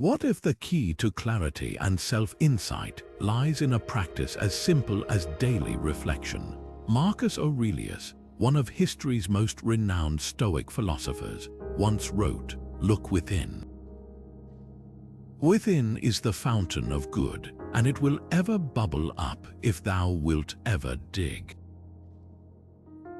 What if the key to clarity and self-insight lies in a practice as simple as daily reflection? Marcus Aurelius, one of history's most renowned Stoic philosophers, once wrote, "Look within. Within is the fountain of good, and it will ever bubble up if thou wilt ever dig."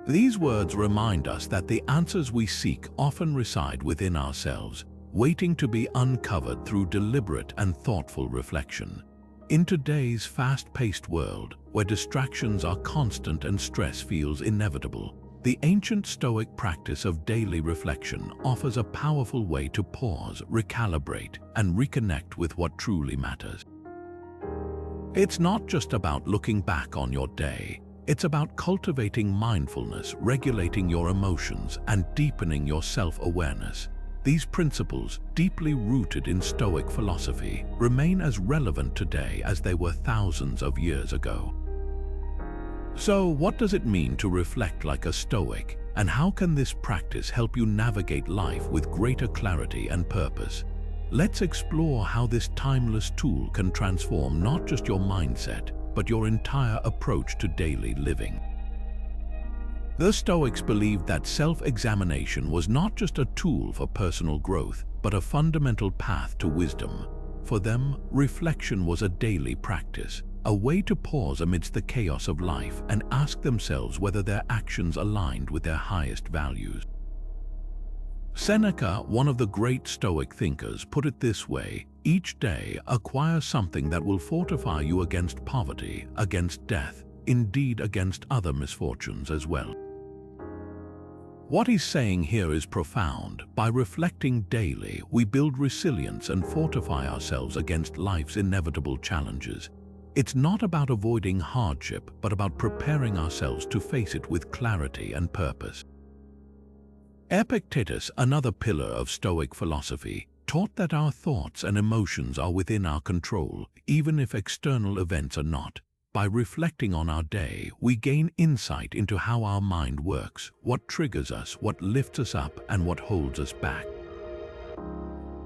These words remind us that the answers we seek often reside within ourselves, waiting to be uncovered through deliberate and thoughtful reflection. In today's fast-paced world, where distractions are constant and stress feels inevitable, the ancient Stoic practice of daily reflection offers a powerful way to pause, recalibrate, and reconnect with what truly matters. It's not just about looking back on your day. It's about cultivating mindfulness, regulating your emotions, and deepening your self-awareness. These principles, deeply rooted in Stoic philosophy, remain as relevant today as they were thousands of years ago. So, what does it mean to reflect like a Stoic, and how can this practice help you navigate life with greater clarity and purpose? Let's explore how this timeless tool can transform not just your mindset, but your entire approach to daily living. The Stoics believed that self-examination was not just a tool for personal growth, but a fundamental path to wisdom. For them, reflection was a daily practice, a way to pause amidst the chaos of life and ask themselves whether their actions aligned with their highest values. Seneca, one of the great Stoic thinkers, put it this way: each day acquire something that will fortify you against poverty, against death, indeed against other misfortunes as well. What he's saying here is profound. By reflecting daily, we build resilience and fortify ourselves against life's inevitable challenges. It's not about avoiding hardship, but about preparing ourselves to face it with clarity and purpose. Epictetus, another pillar of Stoic philosophy, taught that our thoughts and emotions are within our control, even if external events are not. By reflecting on our day, we gain insight into how our mind works, what triggers us, what lifts us up, and what holds us back.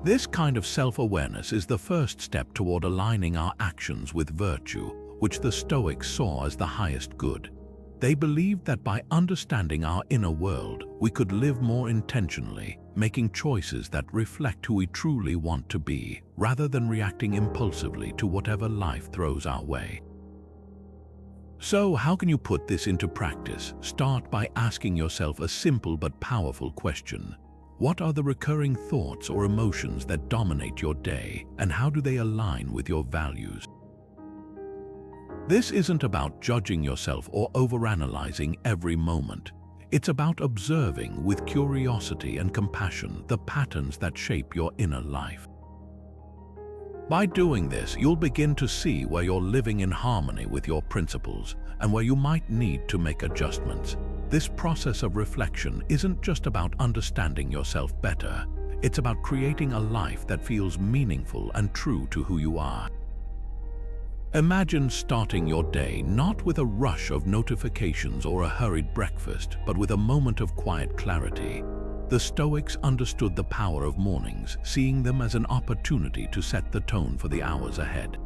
This kind of self-awareness is the first step toward aligning our actions with virtue, which the Stoics saw as the highest good. They believed that by understanding our inner world, we could live more intentionally, making choices that reflect who we truly want to be, rather than reacting impulsively to whatever life throws our way. So, how can you put this into practice? Start by asking yourself a simple but powerful question. What are the recurring thoughts or emotions that dominate your day, and how do they align with your values? This isn't about judging yourself or overanalyzing every moment. It's about observing with curiosity and compassion the patterns that shape your inner life. By doing this, you'll begin to see where you're living in harmony with your principles and where you might need to make adjustments. This process of reflection isn't just about understanding yourself better. It's about creating a life that feels meaningful and true to who you are. Imagine starting your day not with a rush of notifications or a hurried breakfast, but with a moment of quiet clarity. The Stoics understood the power of mornings, seeing them as an opportunity to set the tone for the hours ahead.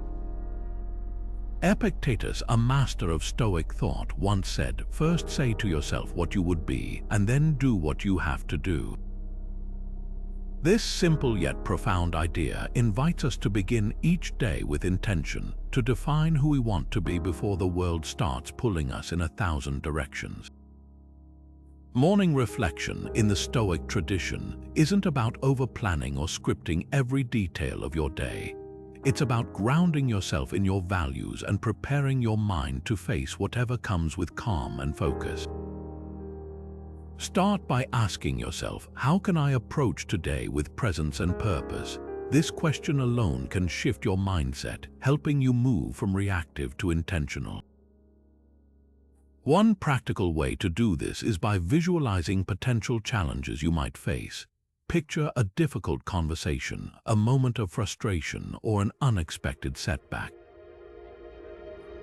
Epictetus, a master of Stoic thought, once said, "First say to yourself what you would be, and then do what you have to do." This simple yet profound idea invites us to begin each day with intention, to define who we want to be before the world starts pulling us in 1,000 directions. Morning reflection in the Stoic tradition isn't about over-planning or scripting every detail of your day. It's about grounding yourself in your values and preparing your mind to face whatever comes with calm and focus. Start by asking yourself, how can I approach today with presence and purpose? This question alone can shift your mindset, helping you move from reactive to intentional. One practical way to do this is by visualizing potential challenges you might face. Picture a difficult conversation, a moment of frustration, or an unexpected setback.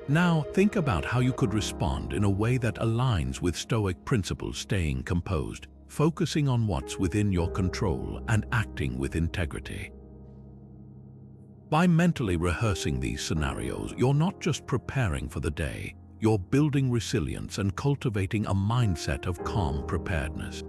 Now, think about how you could respond in a way that aligns with Stoic principles: staying composed, focusing on what's within your control, and acting with integrity. By mentally rehearsing these scenarios, you're not just preparing for the day, you're building resilience and cultivating a mindset of calm preparedness.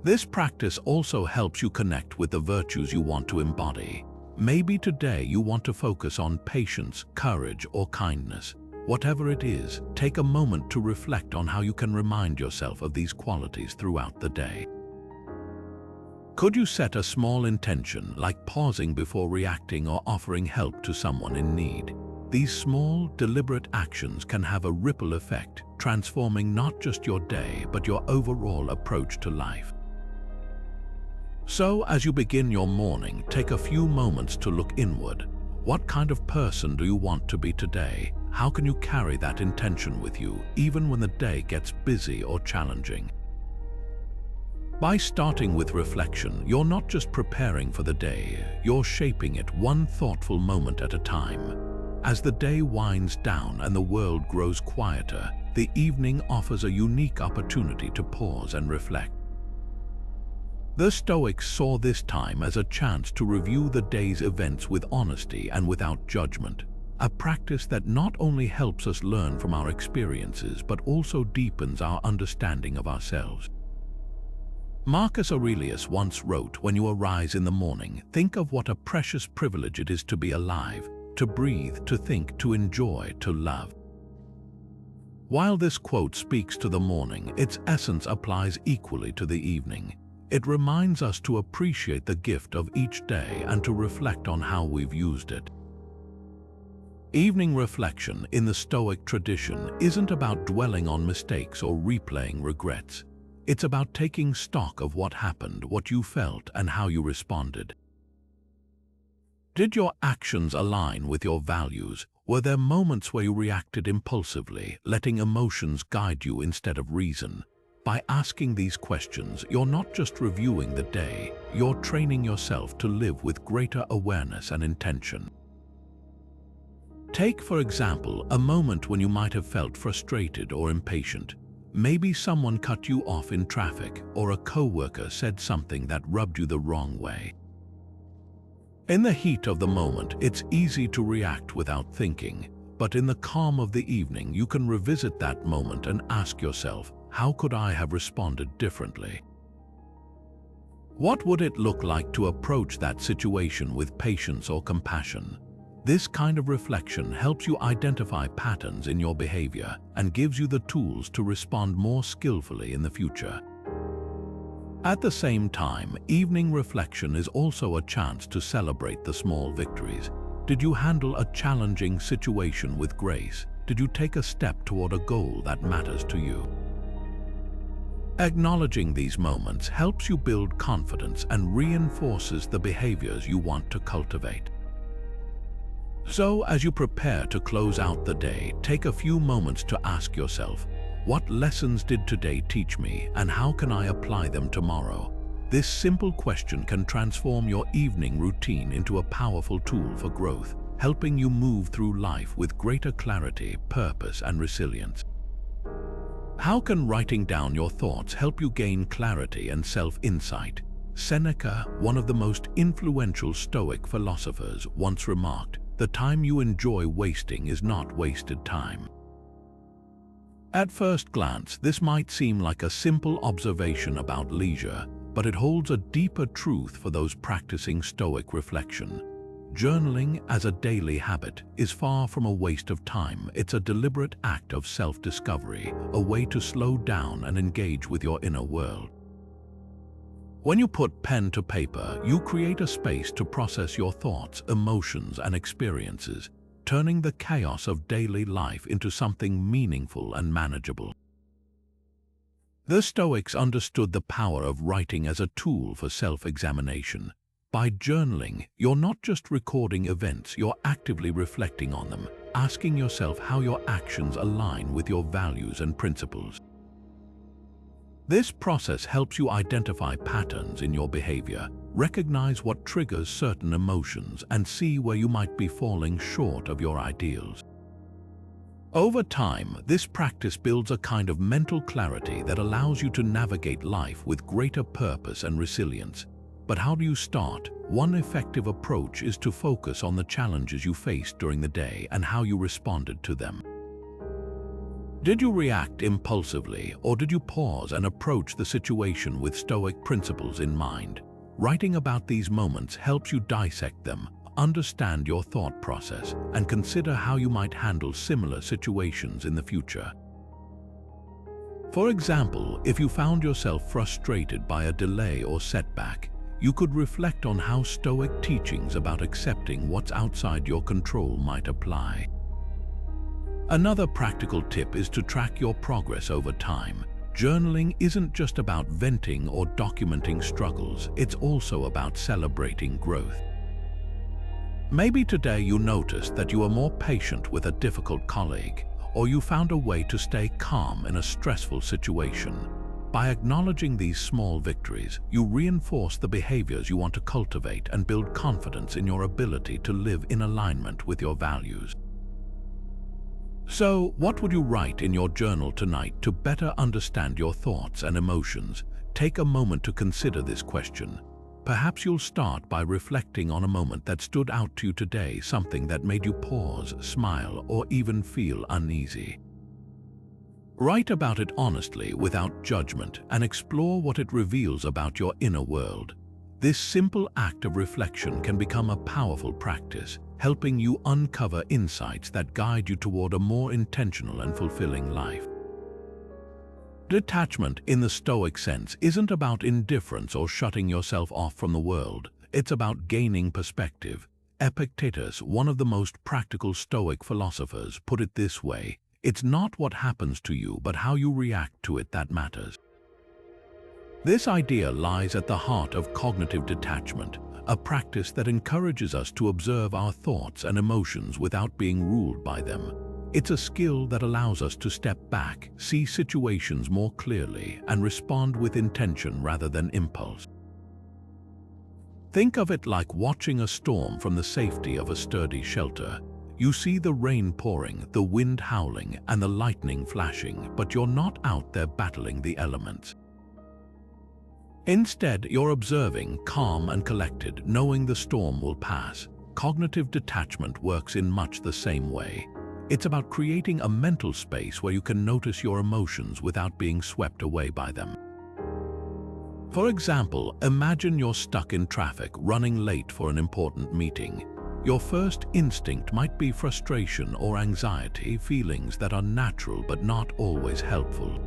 This practice also helps you connect with the virtues you want to embody. Maybe today you want to focus on patience, courage, or kindness. Whatever it is, take a moment to reflect on how you can remind yourself of these qualities throughout the day. Could you set a small intention, like pausing before reacting or offering help to someone in need? These small, deliberate actions can have a ripple effect, transforming not just your day, but your overall approach to life. So, as you begin your morning, take a few moments to look inward. What kind of person do you want to be today? How can you carry that intention with you, even when the day gets busy or challenging? By starting with reflection, you're not just preparing for the day, you're shaping it one thoughtful moment at a time. As the day winds down and the world grows quieter, the evening offers a unique opportunity to pause and reflect. The Stoics saw this time as a chance to review the day's events with honesty and without judgment, a practice that not only helps us learn from our experiences but also deepens our understanding of ourselves. Marcus Aurelius once wrote, "When you arise in the morning, think of what a precious privilege it is to be alive, to breathe, to think, to enjoy, to love." While this quote speaks to the morning, its essence applies equally to the evening. It reminds us to appreciate the gift of each day and to reflect on how we've used it. Evening reflection in the Stoic tradition isn't about dwelling on mistakes or replaying regrets. It's about taking stock of what happened, what you felt, and how you responded. Did your actions align with your values? Were there moments where you reacted impulsively, letting emotions guide you instead of reason? By asking these questions, you're not just reviewing the day, you're training yourself to live with greater awareness and intention. Take, for example, a moment when you might have felt frustrated or impatient. Maybe someone cut you off in traffic, or a coworker said something that rubbed you the wrong way. In the heat of the moment, it's easy to react without thinking, but in the calm of the evening, you can revisit that moment and ask yourself, how could I have responded differently? What would it look like to approach that situation with patience or compassion? This kind of reflection helps you identify patterns in your behavior and gives you the tools to respond more skillfully in the future. At the same time, evening reflection is also a chance to celebrate the small victories. Did you handle a challenging situation with grace? Did you take a step toward a goal that matters to you? Acknowledging these moments helps you build confidence and reinforces the behaviors you want to cultivate. So, as you prepare to close out the day, take a few moments to ask yourself, what lessons did today teach me and how can I apply them tomorrow? This simple question can transform your evening routine into a powerful tool for growth, helping you move through life with greater clarity, purpose, and resilience. How can writing down your thoughts help you gain clarity and self-insight? Seneca, one of the most influential Stoic philosophers, once remarked, "The time you enjoy wasting is not wasted time." At first glance, this might seem like a simple observation about leisure, but it holds a deeper truth for those practicing Stoic reflection. Journaling as a daily habit is far from a waste of time. It's a deliberate act of self-discovery, a way to slow down and engage with your inner world. When you put pen to paper, you create a space to process your thoughts, emotions, and experiences, turning the chaos of daily life into something meaningful and manageable. The Stoics understood the power of writing as a tool for self-examination. By journaling, you're not just recording events, you're actively reflecting on them, asking yourself how your actions align with your values and principles. This process helps you identify patterns in your behavior, recognize what triggers certain emotions, and see where you might be falling short of your ideals. Over time, this practice builds a kind of mental clarity that allows you to navigate life with greater purpose and resilience. But how do you start? One effective approach is to focus on the challenges you faced during the day and how you responded to them. Did you react impulsively, or did you pause and approach the situation with Stoic principles in mind? Writing about these moments helps you dissect them, understand your thought process, and consider how you might handle similar situations in the future. For example, if you found yourself frustrated by a delay or setback, you could reflect on how Stoic teachings about accepting what's outside your control might apply. Another practical tip is to track your progress over time. Journaling isn't just about venting or documenting struggles, it's also about celebrating growth. Maybe today you noticed that you are more patient with a difficult colleague, or you found a way to stay calm in a stressful situation. By acknowledging these small victories, you reinforce the behaviors you want to cultivate and build confidence in your ability to live in alignment with your values. So, what would you write in your journal tonight to better understand your thoughts and emotions? Take a moment to consider this question. Perhaps you'll start by reflecting on a moment that stood out to you today, something that made you pause, smile, or even feel uneasy. Write about it honestly, without judgment, and explore what it reveals about your inner world. This simple act of reflection can become a powerful practice, helping you uncover insights that guide you toward a more intentional and fulfilling life. Detachment, in the Stoic sense, isn't about indifference or shutting yourself off from the world. It's about gaining perspective. Epictetus, one of the most practical Stoic philosophers, put it this way: "It's not what happens to you, but how you react to it that matters." This idea lies at the heart of cognitive detachment, a practice that encourages us to observe our thoughts and emotions without being ruled by them. It's a skill that allows us to step back, see situations more clearly, and respond with intention rather than impulse. Think of it like watching a storm from the safety of a sturdy shelter. You see the rain pouring, the wind howling, and the lightning flashing, but you're not out there battling the elements. Instead, you're observing, calm and collected, knowing the storm will pass. Cognitive detachment works in much the same way. It's about creating a mental space where you can notice your emotions without being swept away by them. For example, imagine you're stuck in traffic, running late for an important meeting. Your first instinct might be frustration or anxiety, feelings that are natural but not always helpful.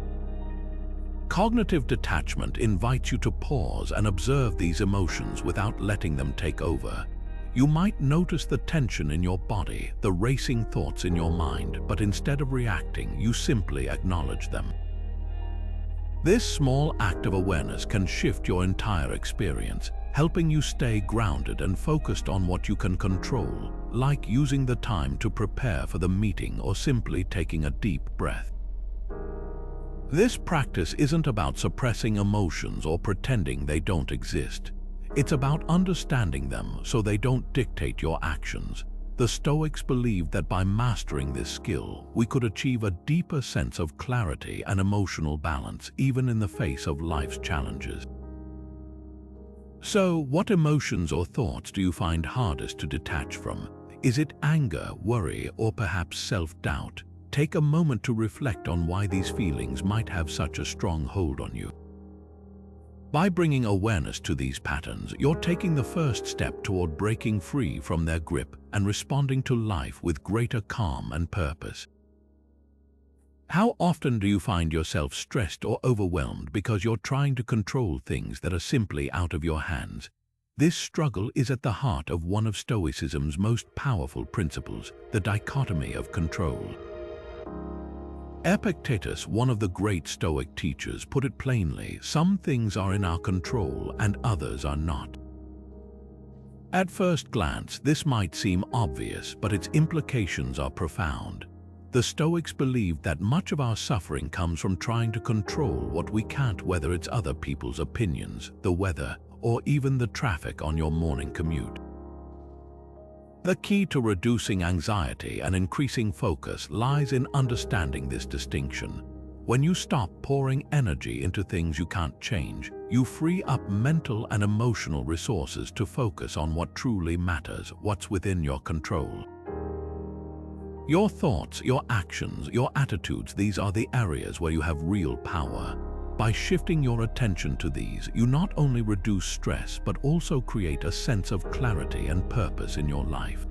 Cognitive detachment invites you to pause and observe these emotions without letting them take over. You might notice the tension in your body, the racing thoughts in your mind, but instead of reacting, you simply acknowledge them. This small act of awareness can shift your entire experience, helping you stay grounded and focused on what you can control, like using the time to prepare for the meeting or simply taking a deep breath. This practice isn't about suppressing emotions or pretending they don't exist. It's about understanding them so they don't dictate your actions. The Stoics believed that by mastering this skill, we could achieve a deeper sense of clarity and emotional balance, even in the face of life's challenges. So, what emotions or thoughts do you find hardest to detach from? Is it anger, worry, or perhaps self-doubt? Take a moment to reflect on why these feelings might have such a strong hold on you. By bringing awareness to these patterns, you're taking the first step toward breaking free from their grip and responding to life with greater calm and purpose. How often do you find yourself stressed or overwhelmed because you're trying to control things that are simply out of your hands? This struggle is at the heart of one of Stoicism's most powerful principles, the dichotomy of control. Epictetus, one of the great Stoic teachers, put it plainly: some things are in our control and others are not. At first glance, this might seem obvious, but its implications are profound. The Stoics believed that much of our suffering comes from trying to control what we can't, whether it's other people's opinions, the weather, or even the traffic on your morning commute. The key to reducing anxiety and increasing focus lies in understanding this distinction. When you stop pouring energy into things you can't change, you free up mental and emotional resources to focus on what truly matters, what's within your control. Your thoughts, your actions, your attitudes, these are the areas where you have real power. By shifting your attention to these, you not only reduce stress, but also create a sense of clarity and purpose in your life.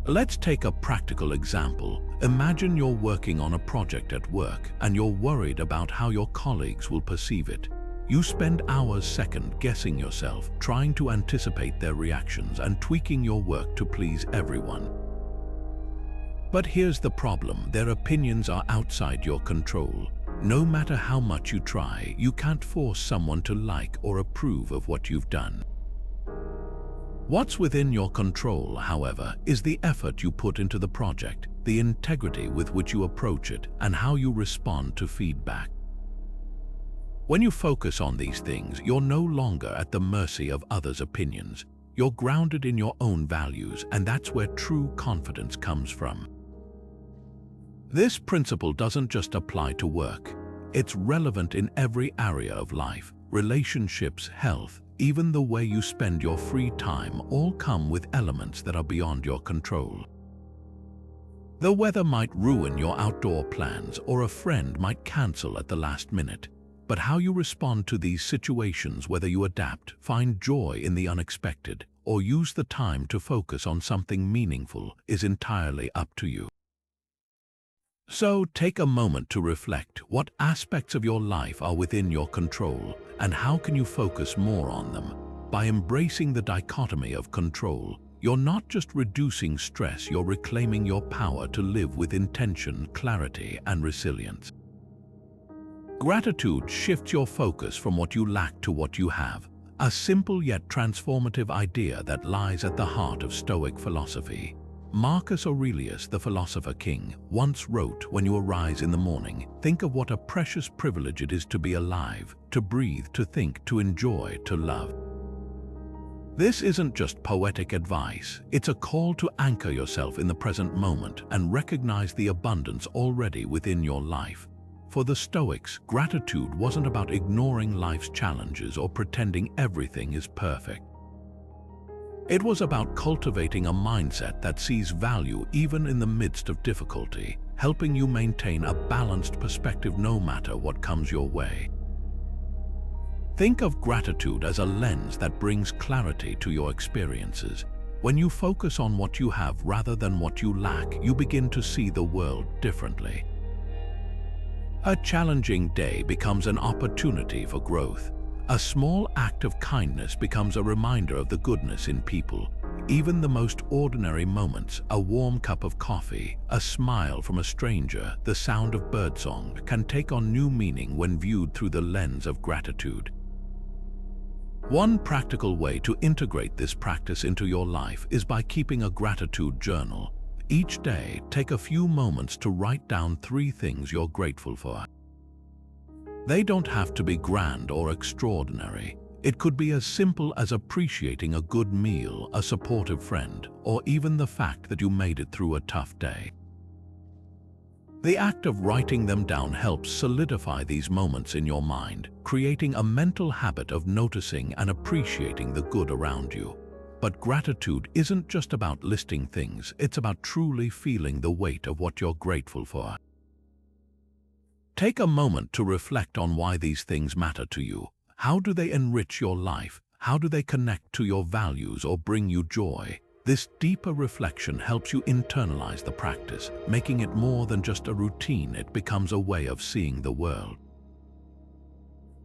Let's take a practical example. Imagine you're working on a project at work and you're worried about how your colleagues will perceive it. You spend hours second-guessing yourself, trying to anticipate their reactions and tweaking your work to please everyone. But here's the problem: their opinions are outside your control. No matter how much you try, you can't force someone to like or approve of what you've done. What's within your control, however, is the effort you put into the project, the integrity with which you approach it, and how you respond to feedback. When you focus on these things, you're no longer at the mercy of others' opinions. You're grounded in your own values, and that's where true confidence comes from. This principle doesn't just apply to work. It's relevant in every area of life: relationships, health, even the way you spend your free time, all come with elements that are beyond your control. The weather might ruin your outdoor plans, or a friend might cancel at the last minute. But how you respond to these situations, whether you adapt, find joy in the unexpected, or use the time to focus on something meaningful, is entirely up to you. So take a moment to reflect. What aspects of your life are within your control, and how can you focus more on them? By embracing the dichotomy of control, you're not just reducing stress, you're reclaiming your power to live with intention, clarity, and resilience. Gratitude shifts your focus from what you lack to what you have, a simple yet transformative idea that lies at the heart of Stoic philosophy. Marcus Aurelius, the philosopher king, once wrote, "When you arise in the morning, think of what a precious privilege it is to be alive, to breathe, to think, to enjoy, to love." This isn't just poetic advice, it's a call to anchor yourself in the present moment and recognize the abundance already within your life. For the Stoics, gratitude wasn't about ignoring life's challenges or pretending everything is perfect. It was about cultivating a mindset that sees value even in the midst of difficulty, helping you maintain a balanced perspective no matter what comes your way. Think of gratitude as a lens that brings clarity to your experiences. When you focus on what you have rather than what you lack, you begin to see the world differently. A challenging day becomes an opportunity for growth. A small act of kindness becomes a reminder of the goodness in people. Even the most ordinary moments, a warm cup of coffee, a smile from a stranger, the sound of birdsong, can take on new meaning when viewed through the lens of gratitude. One practical way to integrate this practice into your life is by keeping a gratitude journal. Each day, take a few moments to write down 3 things you're grateful for. They don't have to be grand or extraordinary. It could be as simple as appreciating a good meal, a supportive friend, or even the fact that you made it through a tough day. The act of writing them down helps solidify these moments in your mind, creating a mental habit of noticing and appreciating the good around you. But gratitude isn't just about listing things, it's about truly feeling the weight of what you're grateful for. Take a moment to reflect on why these things matter to you. How do they enrich your life? How do they connect to your values or bring you joy? This deeper reflection helps you internalize the practice, making it more than just a routine. It becomes a way of seeing the world.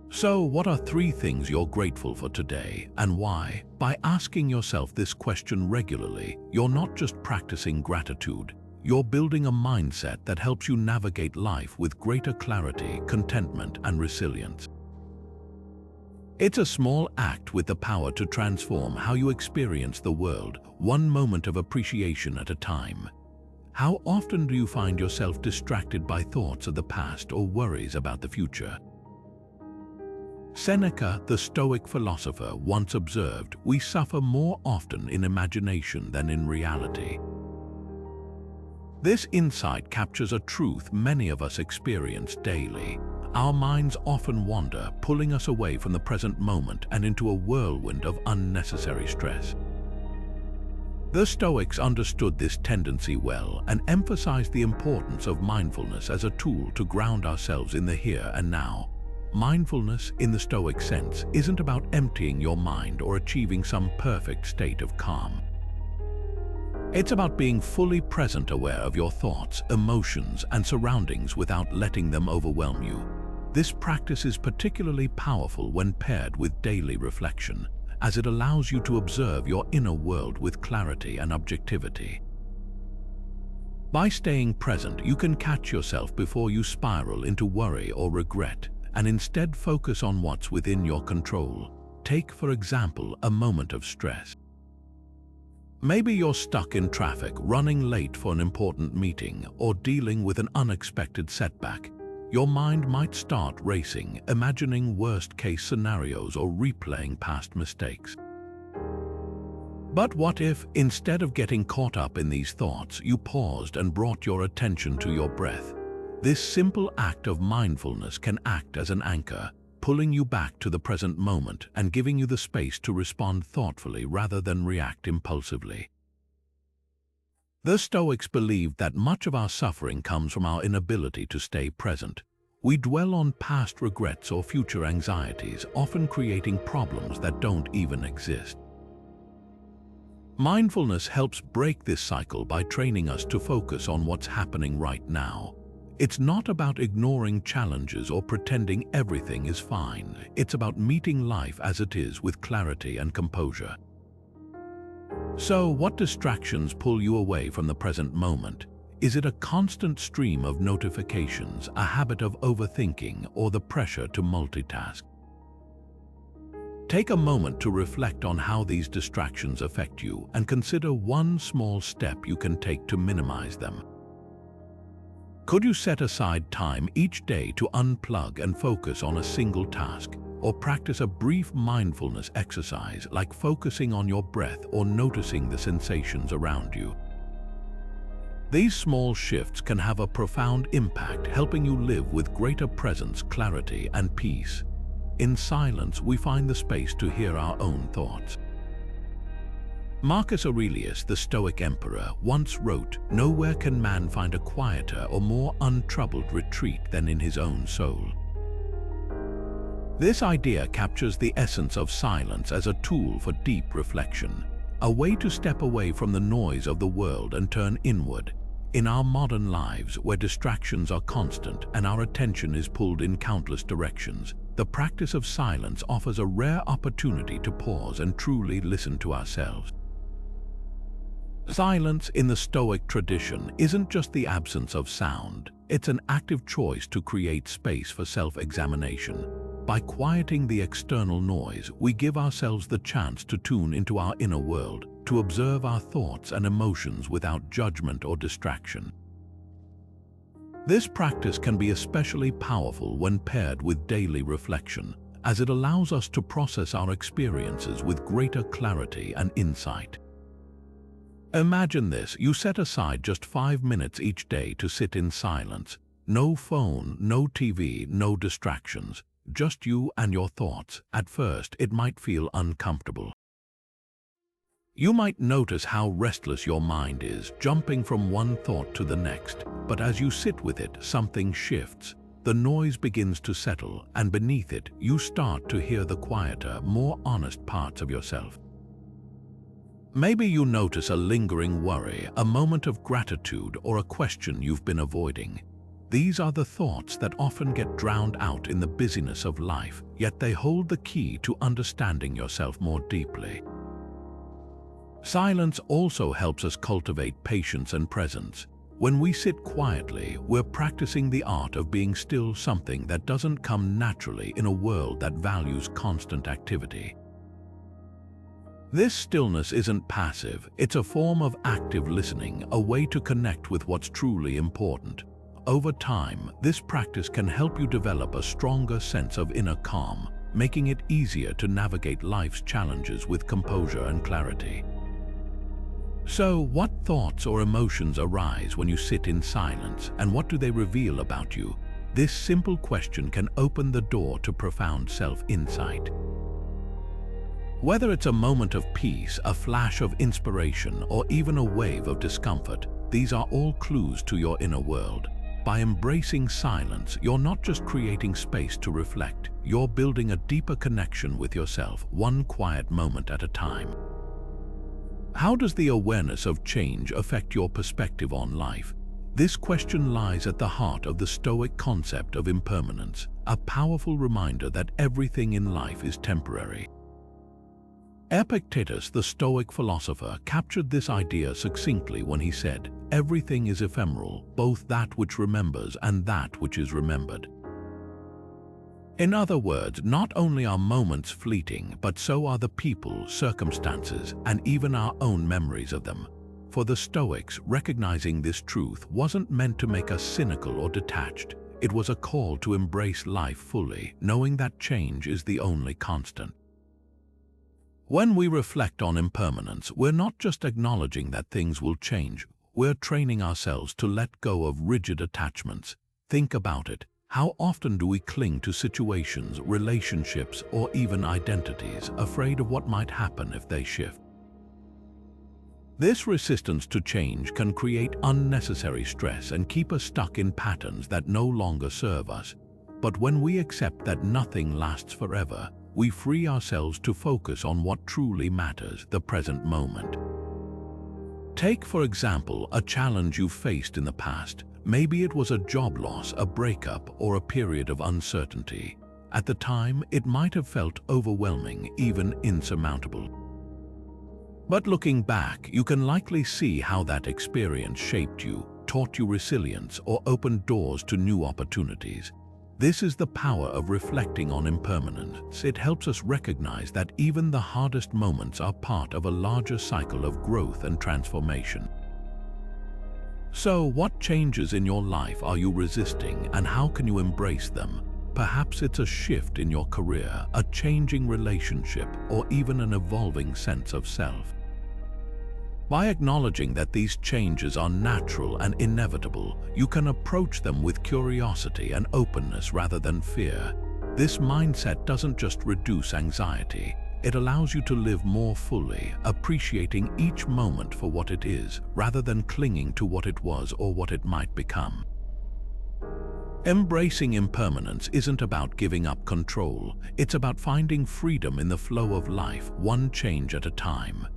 So, what are 3 things you're grateful for today, and why? By asking yourself this question regularly, you're not just practicing gratitude. You're building a mindset that helps you navigate life with greater clarity, contentment, and resilience. It's a small act with the power to transform how you experience the world, one moment of appreciation at a time. How often do you find yourself distracted by thoughts of the past or worries about the future? Seneca, the Stoic philosopher, once observed, "We suffer more often in imagination than in reality." This insight captures a truth many of us experience daily. our minds often wander, pulling us away from the present moment and into a whirlwind of unnecessary stress. The Stoics understood this tendency well and emphasized the importance of mindfulness as a tool to ground ourselves in the here and now. Mindfulness, in the Stoic sense, isn't about emptying your mind or achieving some perfect state of calm. It's about being fully present, aware of your thoughts, emotions, and surroundings without letting them overwhelm you. This practice is particularly powerful when paired with daily reflection, as it allows you to observe your inner world with clarity and objectivity. By staying present, you can catch yourself before you spiral into worry or regret, and instead focus on what's within your control. Take, for example, a moment of stress. Maybe you're stuck in traffic, running late for an important meeting, or dealing with an unexpected setback. Your mind might start racing, imagining worst-case scenarios or replaying past mistakes. But what if, instead of getting caught up in these thoughts, you paused and brought your attention to your breath? This simple act of mindfulness can act as an anchor, pulling you back to the present moment and giving you the space to respond thoughtfully rather than react impulsively. The Stoics believed that much of our suffering comes from our inability to stay present. We dwell on past regrets or future anxieties, often creating problems that don't even exist. Mindfulness helps break this cycle by training us to focus on what's happening right now. It's not about ignoring challenges or pretending everything is fine. It's about meeting life as it is with clarity and composure. So, what distractions pull you away from the present moment? Is it a constant stream of notifications, a habit of overthinking, or the pressure to multitask? Take a moment to reflect on how these distractions affect you and consider one small step you can take to minimize them. Could you set aside time each day to unplug and focus on a single task, or practice a brief mindfulness exercise like focusing on your breath or noticing the sensations around you? These small shifts can have a profound impact, helping you live with greater presence, clarity, and peace. In silence, we find the space to hear our own thoughts. Marcus Aurelius, the Stoic emperor, once wrote, "Nowhere can man find a quieter or more untroubled retreat than in his own soul." This idea captures the essence of silence as a tool for deep reflection, a way to step away from the noise of the world and turn inward. In our modern lives, where distractions are constant and our attention is pulled in countless directions, the practice of silence offers a rare opportunity to pause and truly listen to ourselves. Silence in the Stoic tradition isn't just the absence of sound, it's an active choice to create space for self-examination. By quieting the external noise, we give ourselves the chance to tune into our inner world, to observe our thoughts and emotions without judgment or distraction. This practice can be especially powerful when paired with daily reflection, as it allows us to process our experiences with greater clarity and insight. Imagine this: you set aside just 5 minutes each day to sit in silence. No phone, no TV, no distractions. Just you and your thoughts. At first, it might feel uncomfortable. You might notice how restless your mind is, jumping from one thought to the next. But as you sit with it, something shifts. The noise begins to settle, and beneath it, you start to hear the quieter, more honest parts of yourself. Maybe you notice a lingering worry, a moment of gratitude, or a question you've been avoiding. These are the thoughts that often get drowned out in the busyness of life, yet they hold the key to understanding yourself more deeply. Silence also helps us cultivate patience and presence. When we sit quietly, we're practicing the art of being still, something that doesn't come naturally in a world that values constant activity. This stillness isn't passive, it's a form of active listening, a way to connect with what's truly important. Over time, this practice can help you develop a stronger sense of inner calm, making it easier to navigate life's challenges with composure and clarity. So, what thoughts or emotions arise when you sit in silence, and what do they reveal about you? This simple question can open the door to profound self-insight. Whether it's a moment of peace, a flash of inspiration, or even a wave of discomfort, these are all clues to your inner world. By embracing silence, you're not just creating space to reflect, you're building a deeper connection with yourself, one quiet moment at a time. How does the awareness of change affect your perspective on life? This question lies at the heart of the Stoic concept of impermanence, a powerful reminder that everything in life is temporary. Epictetus, the Stoic philosopher, captured this idea succinctly when he said, "Everything is ephemeral, both that which remembers and that which is remembered." In other words, not only are moments fleeting, but so are the people, circumstances, and even our own memories of them. For the Stoics, recognizing this truth wasn't meant to make us cynical or detached. It was a call to embrace life fully, knowing that change is the only constant. When we reflect on impermanence, we're not just acknowledging that things will change, we're training ourselves to let go of rigid attachments. Think about it. How often do we cling to situations, relationships, or even identities, afraid of what might happen if they shift? This resistance to change can create unnecessary stress and keep us stuck in patterns that no longer serve us. But when we accept that nothing lasts forever, we free ourselves to focus on what truly matters, the present moment. Take, for example, a challenge you faced in the past. Maybe it was a job loss, a breakup, or a period of uncertainty. At the time, it might have felt overwhelming, even insurmountable. But looking back, you can likely see how that experience shaped you, taught you resilience, or opened doors to new opportunities. This is the power of reflecting on impermanence. It helps us recognize that even the hardest moments are part of a larger cycle of growth and transformation. So, what changes in your life are you resisting, and how can you embrace them? Perhaps it's a shift in your career, a changing relationship, or even an evolving sense of self. By acknowledging that these changes are natural and inevitable, you can approach them with curiosity and openness rather than fear. This mindset doesn't just reduce anxiety, it allows you to live more fully, appreciating each moment for what it is, rather than clinging to what it was or what it might become. Embracing impermanence isn't about giving up control, it's about finding freedom in the flow of life, one change at a time.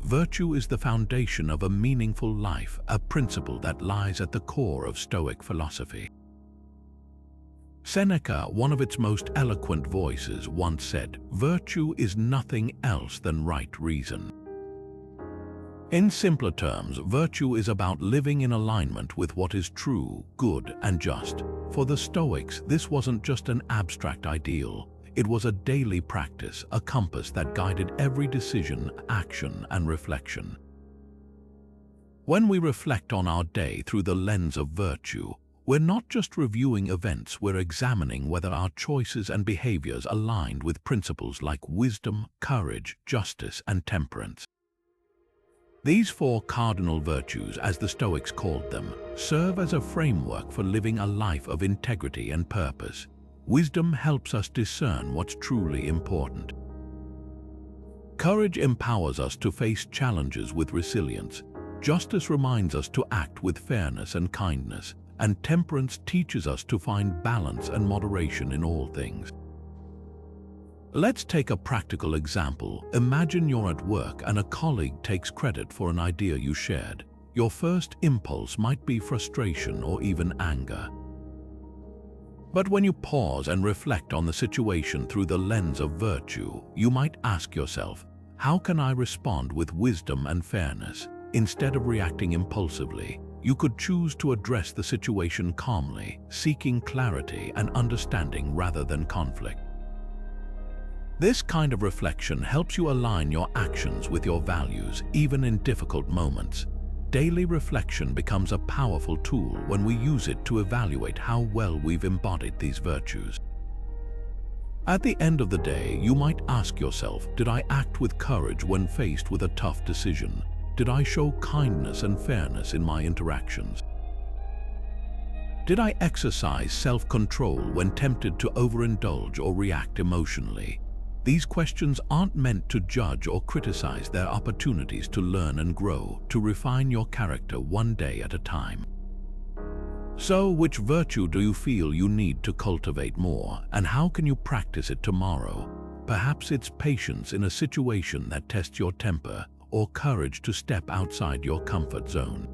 Virtue is the foundation of a meaningful life, a principle that lies at the core of Stoic philosophy. Seneca, one of its most eloquent voices, once said, "Virtue is nothing else than right reason." In simpler terms, virtue is about living in alignment with what is true, good, and just. For the Stoics, this wasn't just an abstract ideal. It was a daily practice, a compass that guided every decision, action, and reflection. When we reflect on our day through the lens of virtue, we're not just reviewing events, we're examining whether our choices and behaviors aligned with principles like wisdom, courage, justice, and temperance. These four cardinal virtues, as the Stoics called them, serve as a framework for living a life of integrity and purpose. Wisdom helps us discern what's truly important. Courage empowers us to face challenges with resilience. Justice reminds us to act with fairness and kindness, and temperance teaches us to find balance and moderation in all things. Let's take a practical example. Imagine you're at work and a colleague takes credit for an idea you shared. Your first impulse might be frustration or even anger. But when you pause and reflect on the situation through the lens of virtue, you might ask yourself, how can I respond with wisdom and fairness? Instead of reacting impulsively, you could choose to address the situation calmly, seeking clarity and understanding rather than conflict. This kind of reflection helps you align your actions with your values, even in difficult moments. Daily reflection becomes a powerful tool when we use it to evaluate how well we've embodied these virtues. At the end of the day, you might ask yourself, did I act with courage when faced with a tough decision? Did I show kindness and fairness in my interactions? Did I exercise self-control when tempted to overindulge or react emotionally? These questions aren't meant to judge or criticize. They're opportunities to learn and grow, to refine your character one day at a time. So, which virtue do you feel you need to cultivate more, and how can you practice it tomorrow? Perhaps it's patience in a situation that tests your temper, or courage to step outside your comfort zone.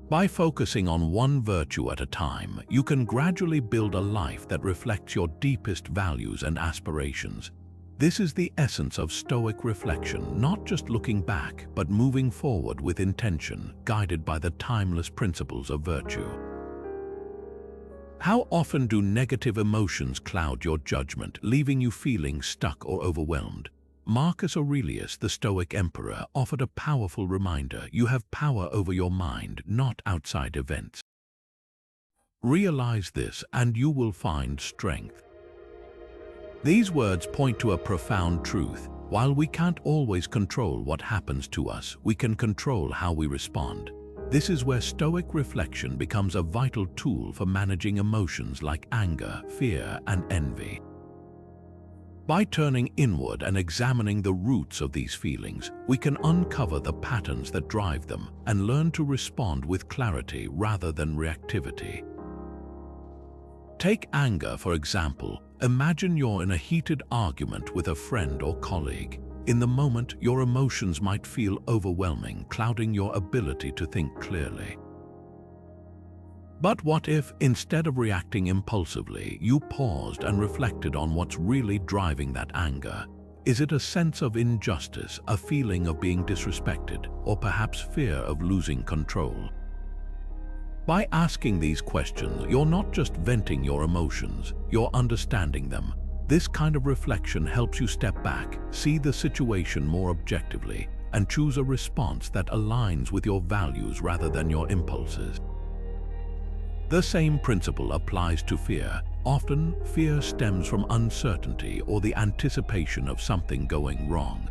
By focusing on one virtue at a time, you can gradually build a life that reflects your deepest values and aspirations. This is the essence of Stoic reflection, not just looking back, but moving forward with intention, guided by the timeless principles of virtue. How often do negative emotions cloud your judgment, leaving you feeling stuck or overwhelmed? Marcus Aurelius, the Stoic emperor, offered a powerful reminder: you have power over your mind, not outside events. Realize this, and you will find strength. These words point to a profound truth. While we can't always control what happens to us, we can control how we respond. This is where Stoic reflection becomes a vital tool for managing emotions like anger, fear, and envy. By turning inward and examining the roots of these feelings, we can uncover the patterns that drive them and learn to respond with clarity rather than reactivity. Take anger, for example. Imagine you're in a heated argument with a friend or colleague. In the moment, your emotions might feel overwhelming, clouding your ability to think clearly. But what if, instead of reacting impulsively, you paused and reflected on what's really driving that anger? Is it a sense of injustice, a feeling of being disrespected, or perhaps fear of losing control? By asking these questions, you're not just venting your emotions, you're understanding them. This kind of reflection helps you step back, see the situation more objectively, and choose a response that aligns with your values rather than your impulses. The same principle applies to fear. Often, fear stems from uncertainty or the anticipation of something going wrong.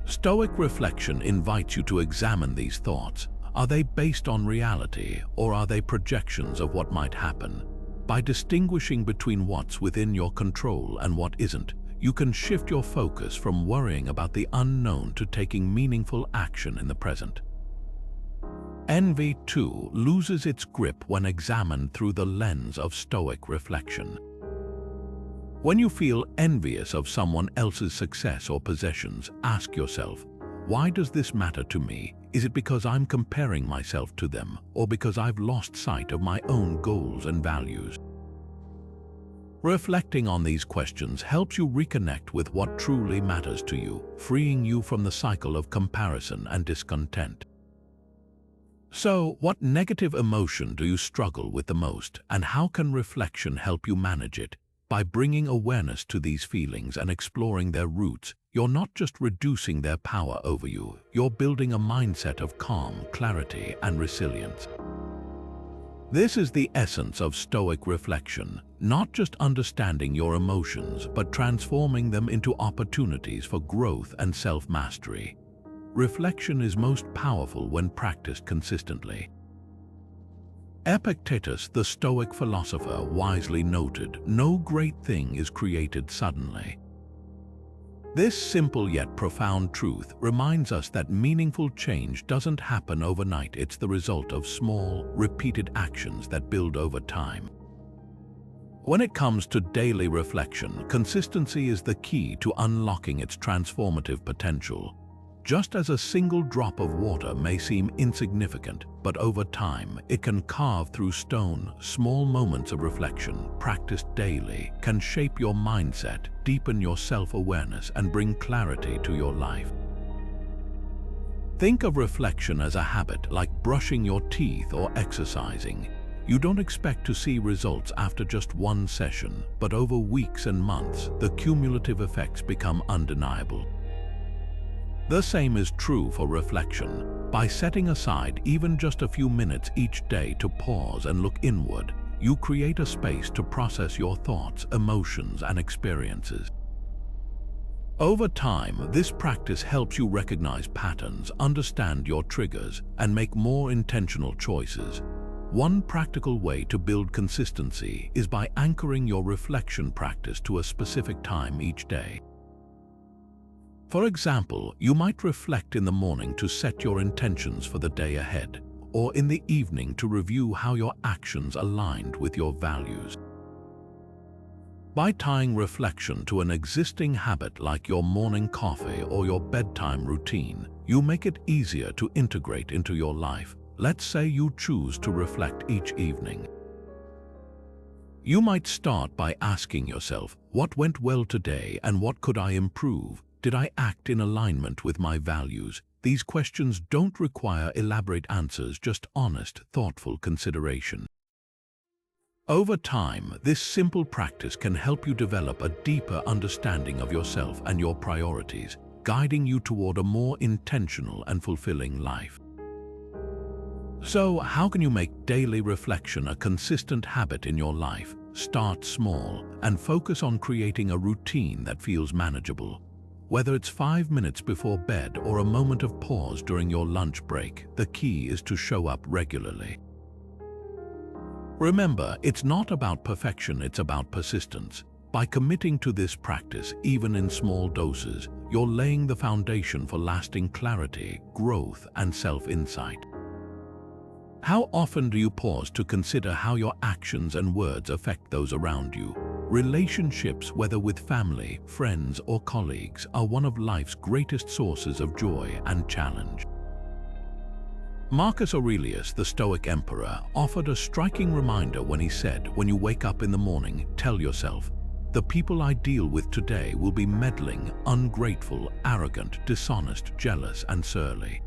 Stoic reflection invites you to examine these thoughts. Are they based on reality, or are they projections of what might happen? By distinguishing between what's within your control and what isn't, you can shift your focus from worrying about the unknown to taking meaningful action in the present. Envy, too, loses its grip when examined through the lens of Stoic reflection. When you feel envious of someone else's success or possessions, ask yourself, why does this matter to me? Is it because I'm comparing myself to them, or because I've lost sight of my own goals and values? Reflecting on these questions helps you reconnect with what truly matters to you, freeing you from the cycle of comparison and discontent. So, what negative emotion do you struggle with the most, and how can reflection help you manage it? By bringing awareness to these feelings and exploring their roots, you're not just reducing their power over you, you're building a mindset of calm, clarity, and resilience. This is the essence of Stoic reflection, not just understanding your emotions, but transforming them into opportunities for growth and self-mastery. Reflection is most powerful when practiced consistently. Epictetus, the Stoic philosopher, wisely noted, "No great thing is created suddenly." This simple yet profound truth reminds us that meaningful change doesn't happen overnight. It's the result of small, repeated actions that build over time. When it comes to daily reflection, consistency is the key to unlocking its transformative potential. Just as a single drop of water may seem insignificant, but over time it can carve through stone. Small moments of reflection, practiced daily, can shape your mindset, deepen your self-awareness, and bring clarity to your life. Think of reflection as a habit, like brushing your teeth or exercising. You don't expect to see results after just one session, but over weeks and months, the cumulative effects become undeniable. The same is true for reflection. By setting aside even just a few minutes each day to pause and look inward, you create a space to process your thoughts, emotions, and experiences. Over time, this practice helps you recognize patterns, understand your triggers, and make more intentional choices. One practical way to build consistency is by anchoring your reflection practice to a specific time each day. For example, you might reflect in the morning to set your intentions for the day ahead, or in the evening to review how your actions aligned with your values. By tying reflection to an existing habit like your morning coffee or your bedtime routine, you make it easier to integrate into your life. Let's say you choose to reflect each evening. You might start by asking yourself, what went well today and what could I improve? Did I act in alignment with my values? These questions don't require elaborate answers, just honest, thoughtful consideration. Over time, this simple practice can help you develop a deeper understanding of yourself and your priorities, guiding you toward a more intentional and fulfilling life. So, how can you make daily reflection a consistent habit in your life? Start small and focus on creating a routine that feels manageable. Whether it's 5 minutes before bed or a moment of pause during your lunch break, the key is to show up regularly. Remember, it's not about perfection, it's about persistence. By committing to this practice, even in small doses, you're laying the foundation for lasting clarity, growth, and self-insight. How often do you pause to consider how your actions and words affect those around you? Relationships, whether with family, friends, or colleagues, are one of life's greatest sources of joy and challenge. Marcus Aurelius, the Stoic emperor, offered a striking reminder when he said, when you wake up in the morning, tell yourself, the people I deal with today will be meddling, ungrateful, arrogant, dishonest, jealous, and surly.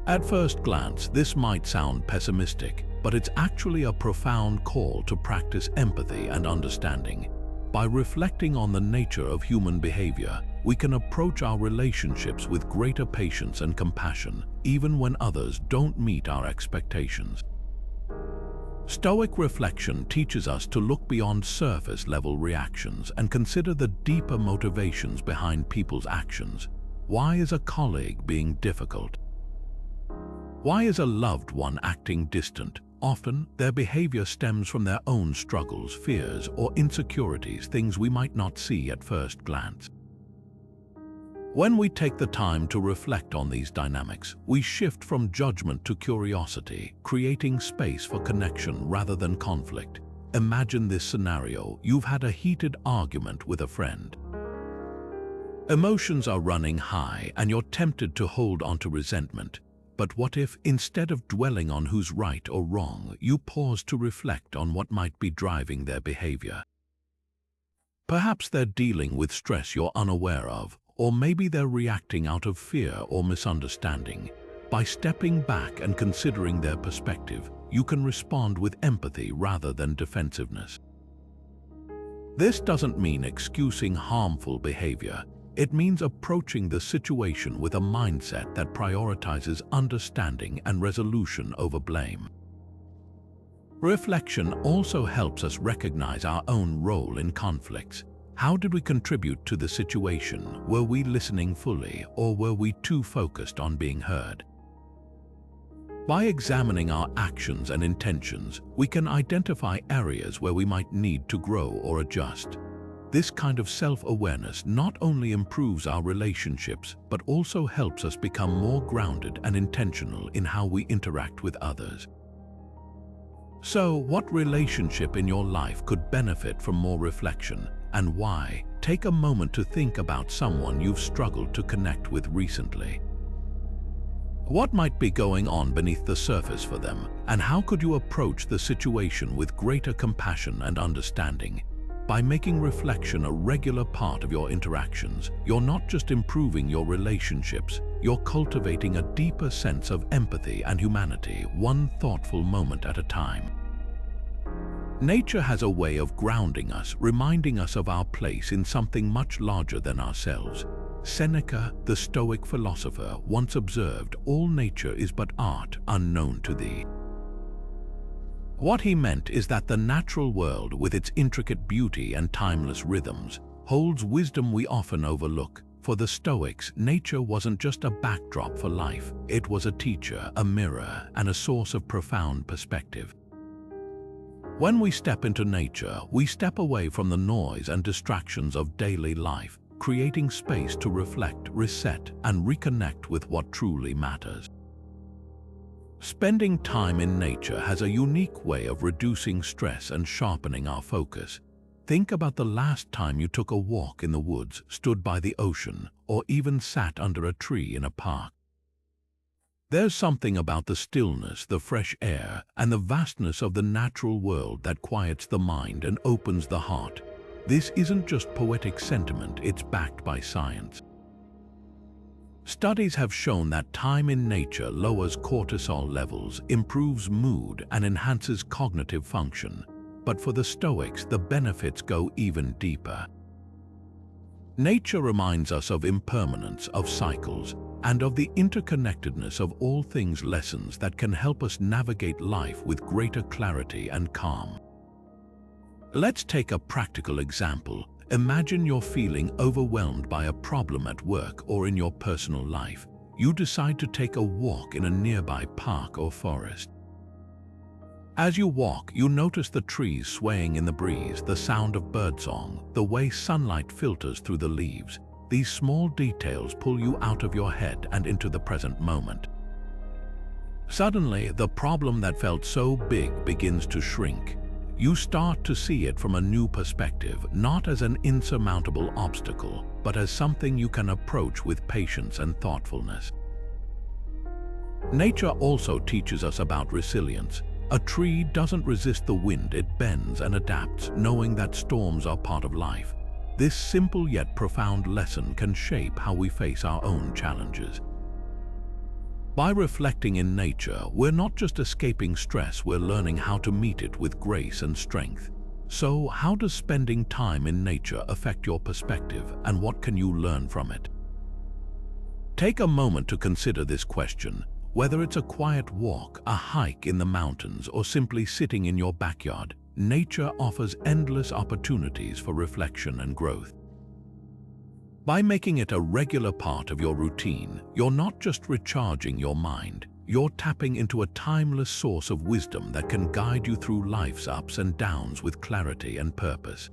At first glance, this might sound pessimistic, but it's actually a profound call to practice empathy and understanding. By reflecting on the nature of human behavior, we can approach our relationships with greater patience and compassion, even when others don't meet our expectations. Stoic reflection teaches us to look beyond surface-level reactions and consider the deeper motivations behind people's actions. Why is a colleague being difficult? Why is a loved one acting distant? Often, their behavior stems from their own struggles, fears, or insecurities, things we might not see at first glance. When we take the time to reflect on these dynamics, we shift from judgment to curiosity, creating space for connection rather than conflict. Imagine this scenario: you've had a heated argument with a friend. Emotions are running high and you're tempted to hold on to resentment. But what if, instead of dwelling on who's right or wrong, you pause to reflect on what might be driving their behavior? Perhaps they're dealing with stress you're unaware of, or maybe they're reacting out of fear or misunderstanding. By stepping back and considering their perspective, you can respond with empathy rather than defensiveness. This doesn't mean excusing harmful behavior. It means approaching the situation with a mindset that prioritizes understanding and resolution over blame. Reflection also helps us recognize our own role in conflicts. How did we contribute to the situation? Were we listening fully, or were we too focused on being heard? By examining our actions and intentions, we can identify areas where we might need to grow or adjust. This kind of self-awareness not only improves our relationships, but also helps us become more grounded and intentional in how we interact with others. So, what relationship in your life could benefit from more reflection, and why? Take a moment to think about someone you've struggled to connect with recently. What might be going on beneath the surface for them, and how could you approach the situation with greater compassion and understanding? By making reflection a regular part of your interactions, you're not just improving your relationships, you're cultivating a deeper sense of empathy and humanity, one thoughtful moment at a time. Nature has a way of grounding us, reminding us of our place in something much larger than ourselves. Seneca, the Stoic philosopher, once observed, "All nature is but art unknown to thee." What he meant is that the natural world, with its intricate beauty and timeless rhythms, holds wisdom we often overlook. For the Stoics, nature wasn't just a backdrop for life. It was a teacher, a mirror, and a source of profound perspective. When we step into nature, we step away from the noise and distractions of daily life, creating space to reflect, reset, and reconnect with what truly matters. Spending time in nature has a unique way of reducing stress and sharpening our focus. Think about the last time you took a walk in the woods, stood by the ocean, or even sat under a tree in a park. There's something about the stillness, the fresh air, and the vastness of the natural world that quiets the mind and opens the heart. This isn't just poetic sentiment, it's backed by science. Studies have shown that time in nature lowers cortisol levels, improves mood, and enhances cognitive function. But for the Stoics, the benefits go even deeper. Nature reminds us of impermanence, of cycles, and of the interconnectedness of all things, lessons that can help us navigate life with greater clarity and calm. Let's take a practical example. Imagine you're feeling overwhelmed by a problem at work or in your personal life. You decide to take a walk in a nearby park or forest. As you walk, you notice the trees swaying in the breeze, the sound of birdsong, the way sunlight filters through the leaves. These small details pull you out of your head and into the present moment. Suddenly, the problem that felt so big begins to shrink. You start to see it from a new perspective, not as an insurmountable obstacle, but as something you can approach with patience and thoughtfulness. Nature also teaches us about resilience. A tree doesn't resist the wind, it bends and adapts, knowing that storms are part of life. This simple yet profound lesson can shape how we face our own challenges. By reflecting in nature, we're not just escaping stress, we're learning how to meet it with grace and strength. So, how does spending time in nature affect your perspective, and what can you learn from it? Take a moment to consider this question. Whether it's a quiet walk, a hike in the mountains, or simply sitting in your backyard, nature offers endless opportunities for reflection and growth. By making it a regular part of your routine, you're not just recharging your mind, you're tapping into a timeless source of wisdom that can guide you through life's ups and downs with clarity and purpose.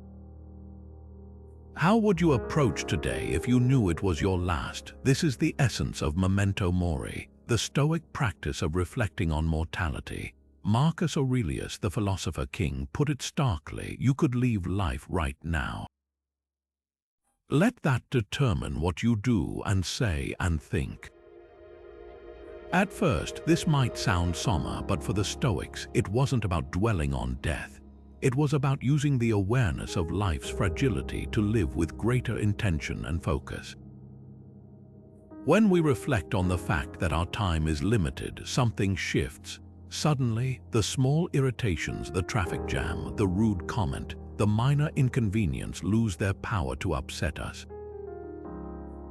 How would you approach today if you knew it was your last? This is the essence of memento mori, the Stoic practice of reflecting on mortality. Marcus Aurelius, the philosopher king, put it starkly: you could leave life right now. Let that determine what you do and say and think. At first, this might sound somber, but for the Stoics, it wasn't about dwelling on death. It was about using the awareness of life's fragility to live with greater intention and focus. When we reflect on the fact that our time is limited, something shifts. Suddenly, the small irritations, the traffic jam, the rude comment, the minor inconvenience lose their power to upset us.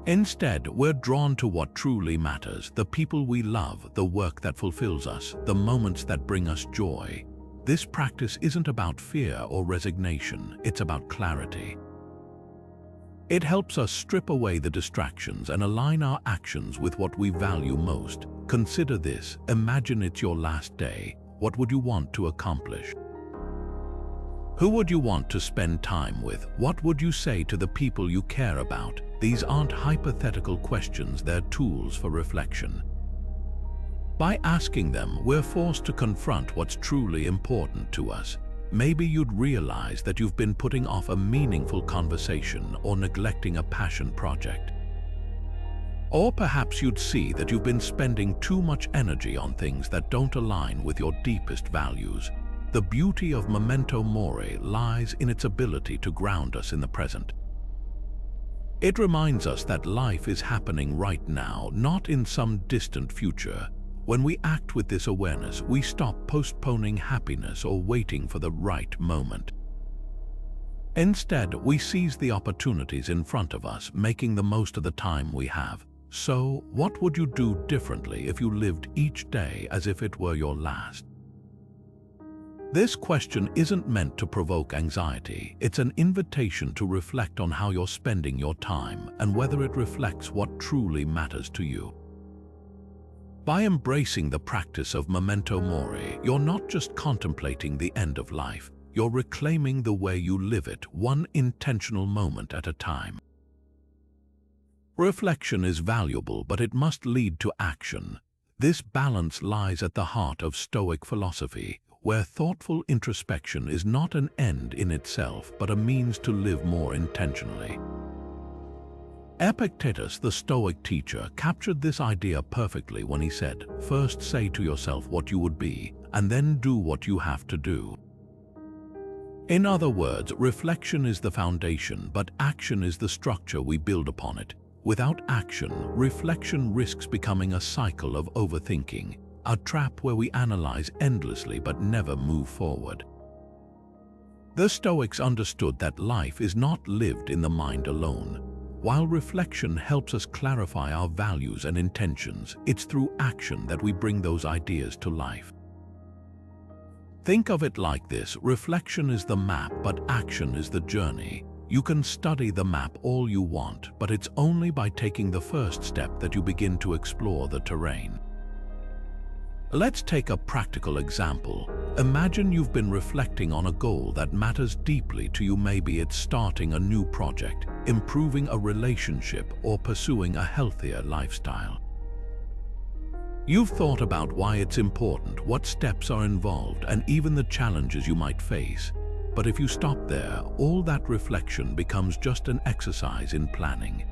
Instead, we're drawn to what truly matters: the people we love, the work that fulfills us, the moments that bring us joy. This practice isn't about fear or resignation, it's about clarity. It helps us strip away the distractions and align our actions with what we value most. Consider this: imagine it's your last day. What would you want to accomplish? Who would you want to spend time with? What would you say to the people you care about? These aren't hypothetical questions, they're tools for reflection. By asking them, we're forced to confront what's truly important to us. Maybe you'd realize that you've been putting off a meaningful conversation or neglecting a passion project. Or perhaps you'd see that you've been spending too much energy on things that don't align with your deepest values. The beauty of memento mori lies in its ability to ground us in the present. It reminds us that life is happening right now, not in some distant future. When we act with this awareness, we stop postponing happiness or waiting for the right moment. Instead, we seize the opportunities in front of us, making the most of the time we have. So, what would you do differently if you lived each day as if it were your last? This question isn't meant to provoke anxiety. It's an invitation to reflect on how you're spending your time and whether it reflects what truly matters to you. By embracing the practice of memento mori, you're not just contemplating the end of life, you're reclaiming the way you live it, one intentional moment at a time. Reflection is valuable, but it must lead to action. This balance lies at the heart of Stoic philosophy, where thoughtful introspection is not an end in itself, but a means to live more intentionally. Epictetus, the Stoic teacher, captured this idea perfectly when he said, "First say to yourself what you would be, and then do what you have to do." In other words, reflection is the foundation, but action is the structure we build upon it. Without action, reflection risks becoming a cycle of overthinking, a trap where we analyze endlessly but never move forward. The Stoics understood that life is not lived in the mind alone. While reflection helps us clarify our values and intentions, it's through action that we bring those ideas to life. Think of it like this: reflection is the map, but action is the journey. You can study the map all you want, but it's only by taking the first step that you begin to explore the terrain. Let's take a practical example. Imagine you've been reflecting on a goal that matters deeply to you. Maybe it's starting a new project, improving a relationship, or pursuing a healthier lifestyle. You've thought about why it's important, what steps are involved, and even the challenges you might face. But if you stop there, all that reflection becomes just an exercise in planning.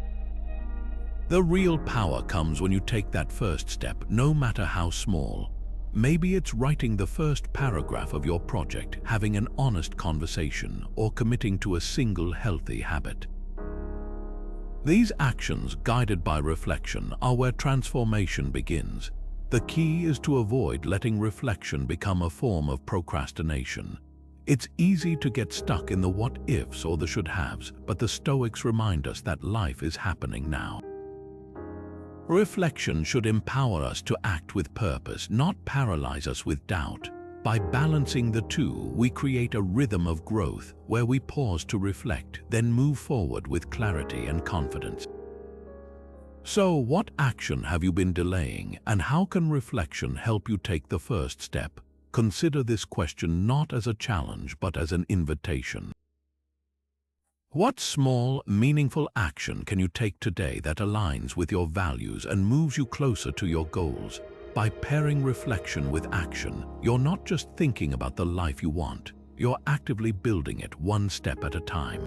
The real power comes when you take that first step, no matter how small. Maybe it's writing the first paragraph of your project, having an honest conversation, or committing to a single healthy habit. These actions, guided by reflection, are where transformation begins. The key is to avoid letting reflection become a form of procrastination. It's easy to get stuck in the what-ifs or the should-haves, but the Stoics remind us that life is happening now. Reflection should empower us to act with purpose, not paralyze us with doubt. By balancing the two, we create a rhythm of growth where we pause to reflect, then move forward with clarity and confidence. So, what action have you been delaying, and how can reflection help you take the first step? Consider this question not as a challenge, but as an invitation. What small, meaningful action can you take today that aligns with your values and moves you closer to your goals? By pairing reflection with action, you're not just thinking about the life you want, you're actively building it one step at a time.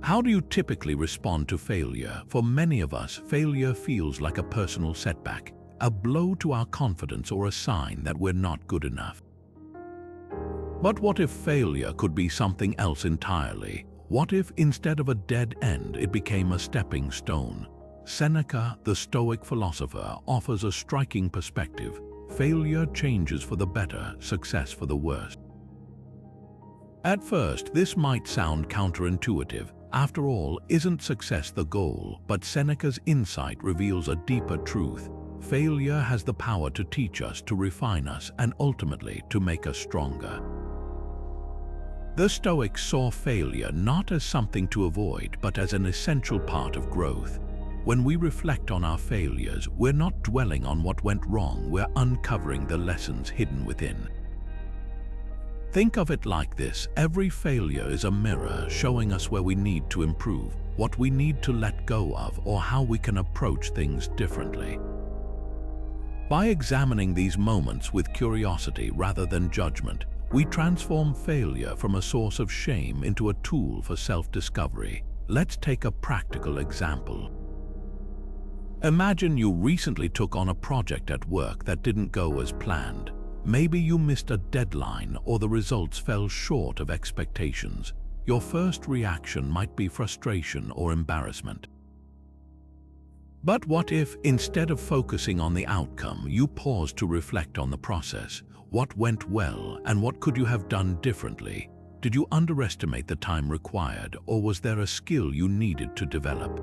How do you typically respond to failure? For many of us, failure feels like a personal setback, a blow to our confidence or a sign that we're not good enough. But what if failure could be something else entirely? What if instead of a dead end, it became a stepping stone? Seneca, the Stoic philosopher, offers a striking perspective. Failure changes for the better, success for the worse. At first, this might sound counterintuitive. After all, isn't success the goal? But Seneca's insight reveals a deeper truth. Failure has the power to teach us, to refine us, and ultimately to make us stronger. The Stoics saw failure not as something to avoid, but as an essential part of growth. When we reflect on our failures, we're not dwelling on what went wrong, we're uncovering the lessons hidden within. Think of it like this: every failure is a mirror showing us where we need to improve, what we need to let go of, or how we can approach things differently. By examining these moments with curiosity rather than judgment, we transform failure from a source of shame into a tool for self-discovery. Let's take a practical example. Imagine you recently took on a project at work that didn't go as planned. Maybe you missed a deadline or the results fell short of expectations. Your first reaction might be frustration or embarrassment. But what if, instead of focusing on the outcome, you paused to reflect on the process? What went well, and what could you have done differently? Did you underestimate the time required, or was there a skill you needed to develop?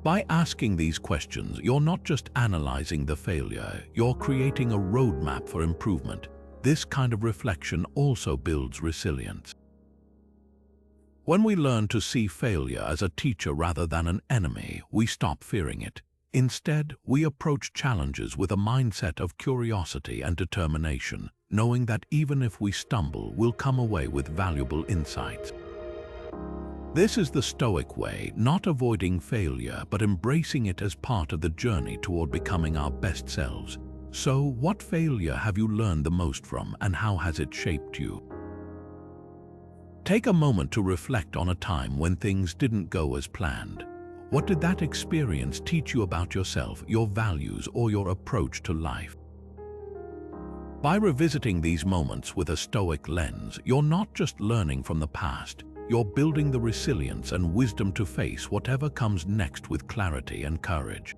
By asking these questions, you're not just analyzing the failure, you're creating a roadmap for improvement. this kind of reflection also builds resilience. When we learn to see failure as a teacher rather than an enemy, we stop fearing it. Instead, we approach challenges with a mindset of curiosity and determination, knowing that even if we stumble, we'll come away with valuable insights. This is the Stoic way, not avoiding failure, but embracing it as part of the journey toward becoming our best selves. So, what failure have you learned the most from, and how has it shaped you? Take a moment to reflect on a time when things didn't go as planned. What did that experience teach you about yourself, your values, or your approach to life? By revisiting these moments with a Stoic lens, you're not just learning from the past, you're building the resilience and wisdom to face whatever comes next with clarity and courage.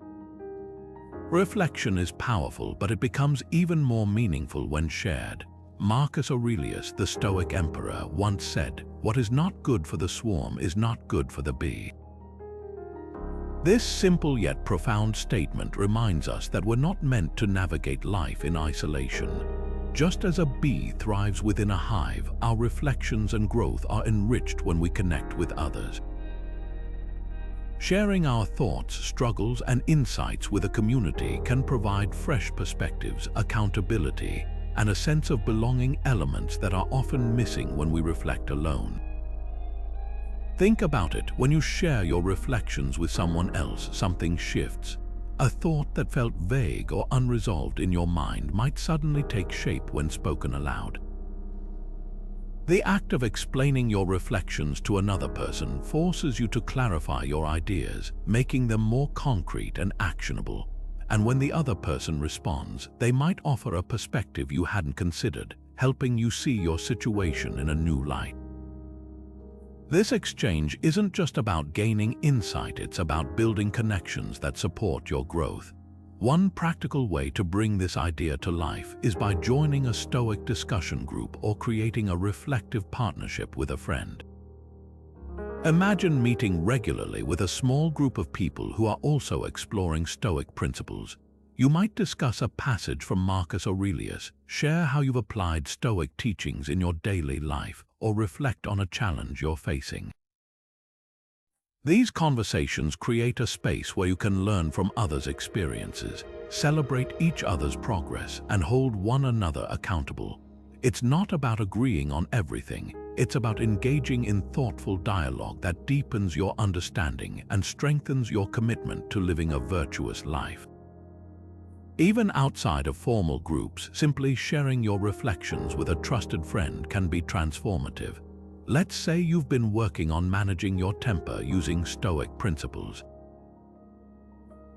Reflection is powerful, but it becomes even more meaningful when shared. Marcus Aurelius, the Stoic emperor, once said, "What is not good for the swarm is not good for the bee." This simple yet profound statement reminds us that we're not meant to navigate life in isolation. Just as a bee thrives within a hive, our reflections and growth are enriched when we connect with others. Sharing our thoughts, struggles, and insights with a community can provide fresh perspectives, accountability, and a sense of belonging, elements that are often missing when we reflect alone. Think about it: when you share your reflections with someone else, something shifts. A thought that felt vague or unresolved in your mind might suddenly take shape when spoken aloud. The act of explaining your reflections to another person forces you to clarify your ideas, making them more concrete and actionable. And when the other person responds, they might offer a perspective you hadn't considered, helping you see your situation in a new light. This exchange isn't just about gaining insight, it's about building connections that support your growth. One practical way to bring this idea to life is by joining a Stoic discussion group or creating a reflective partnership with a friend. Imagine meeting regularly with a small group of people who are also exploring Stoic principles. You might discuss a passage from Marcus Aurelius, share how you've applied Stoic teachings in your daily life, or reflect on a challenge you're facing. These conversations create a space where you can learn from others' experiences, celebrate each other's progress, and hold one another accountable. It's not about agreeing on everything, it's about engaging in thoughtful dialogue that deepens your understanding and strengthens your commitment to living a virtuous life. Even outside of formal groups, simply sharing your reflections with a trusted friend can be transformative. Let's say you've been working on managing your temper using Stoic principles.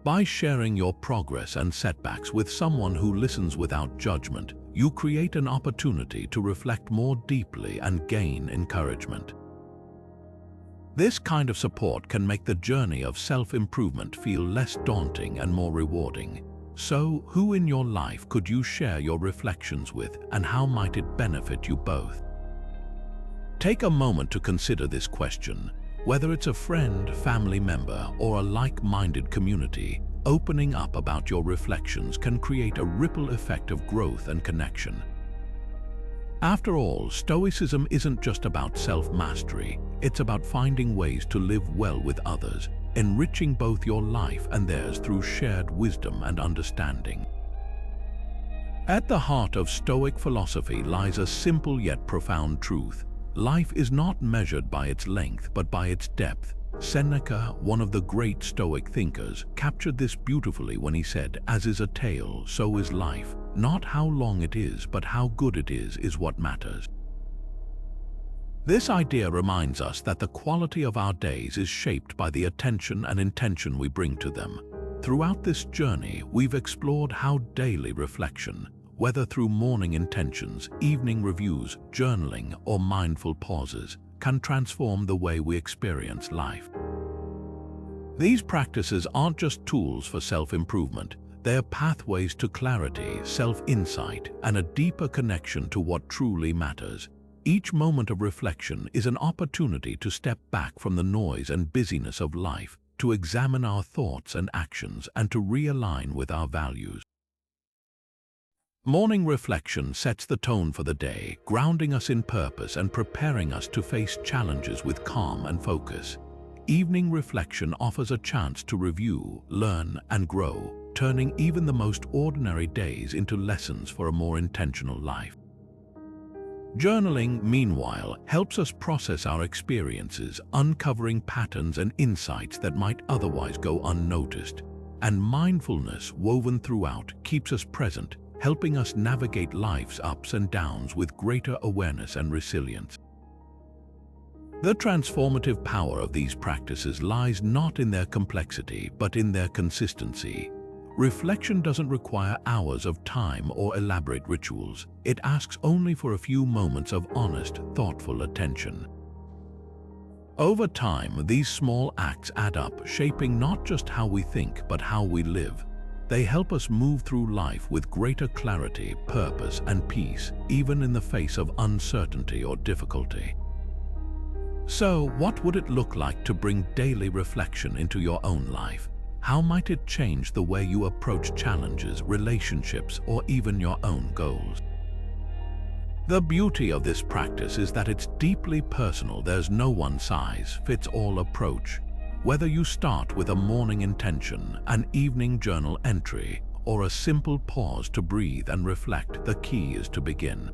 By sharing your progress and setbacks with someone who listens without judgment, you create an opportunity to reflect more deeply and gain encouragement. This kind of support can make the journey of self-improvement feel less daunting and more rewarding. So, who in your life could you share your reflections with, and how might it benefit you both? Take a moment to consider this question. Whether it's a friend, family member, or a like-minded community, opening up about your reflections can create a ripple effect of growth and connection. After all, Stoicism isn't just about self-mastery, it's about finding ways to live well with others, enriching both your life and theirs through shared wisdom and understanding. At the heart of Stoic philosophy lies a simple yet profound truth. Life is not measured by its length, but by its depth. Seneca, one of the great Stoic thinkers, captured this beautifully when he said, "As is a tale, so is life. Not how long it is, but how good it is what matters." This idea reminds us that the quality of our days is shaped by the attention and intention we bring to them. Throughout this journey, we've explored how daily reflection, whether through morning intentions, evening reviews, journaling, or mindful pauses, can transform the way we experience life. These practices aren't just tools for self-improvement, they're pathways to clarity, self-insight, and a deeper connection to what truly matters. Each moment of reflection is an opportunity to step back from the noise and busyness of life, to examine our thoughts and actions, and to realign with our values. Morning reflection sets the tone for the day, grounding us in purpose and preparing us to face challenges with calm and focus. Evening reflection offers a chance to review, learn, and grow, turning even the most ordinary days into lessons for a more intentional life. Journaling, meanwhile, helps us process our experiences, uncovering patterns and insights that might otherwise go unnoticed. And mindfulness, woven throughout, keeps us present, helping us navigate life's ups and downs with greater awareness and resilience. The transformative power of these practices lies not in their complexity, but in their consistency. Reflection doesn't require hours of time or elaborate rituals. It asks only for a few moments of honest, thoughtful attention. Over time, these small acts add up, shaping not just how we think, but how we live. They help us move through life with greater clarity, purpose, and peace, even in the face of uncertainty or difficulty. So, what would it look like to bring daily reflection into your own life? How might it change the way you approach challenges, relationships, or even your own goals? The beauty of this practice is that it's deeply personal. There's no one-size-fits-all approach. Whether you start with a morning intention, an evening journal entry, or a simple pause to breathe and reflect, the key is to begin.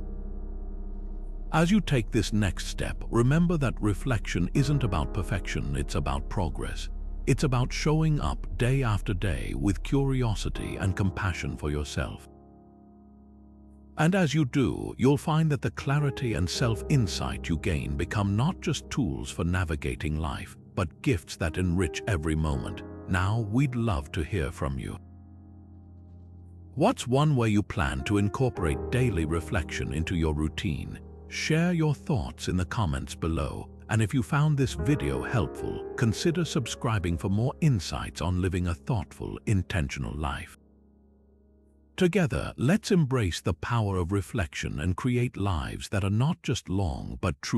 As you take this next step, remember that reflection isn't about perfection, it's about progress. It's about showing up day after day with curiosity and compassion for yourself. And as you do, you'll find that the clarity and self-insight you gain become not just tools for navigating life, but gifts that enrich every moment. Now, we'd love to hear from you. What's one way you plan to incorporate daily reflection into your routine? Share your thoughts in the comments below. And if you found this video helpful, consider subscribing for more insights on living a thoughtful, intentional life. Together, let's embrace the power of reflection and create lives that are not just long but true.